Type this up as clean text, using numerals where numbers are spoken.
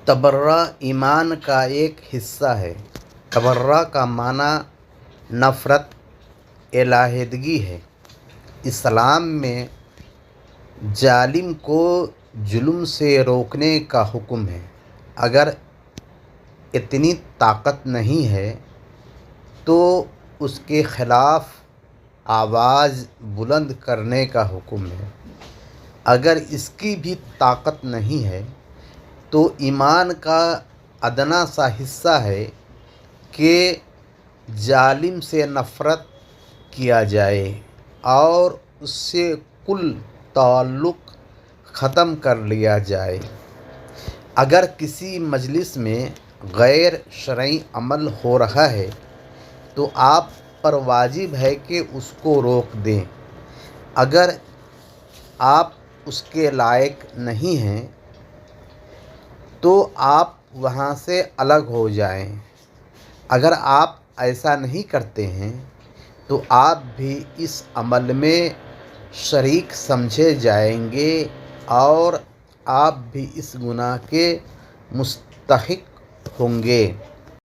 تبرہ ایمان کا ایک حصہ ہے۔ تبرہ کا معنی نفرت، علیحدگی ہے۔ اسلام میں ظالم کو ظلم سے روکنے کا حکم ہے۔ اگر اتنی طاقت نہیں ہے تو اس کے خلاف آواز بلند کرنے کا حکم ہے۔ اگر اس کی بھی طاقت نہیں ہے تو ایمان کا ادنیٰ سا حصہ ہے کہ ظالم سے نفرت کیا جائے اور اس سے کل تعلق ختم کر لیا جائے۔ اگر کسی مجلس میں غیر شرعی عمل ہو رہا ہے تو آپ پر واجب ہے کہ اس کو روک دیں۔ اگر آپ اس کے لائق نہیں ہیں تو آپ وہاں سے الگ ہو جائیں۔ اگر آپ ایسا نہیں کرتے ہیں تو آپ بھی اس عمل میں شریک سمجھے جائیں گے اور آپ بھی اس گناہ کے مستحق ہوں گے۔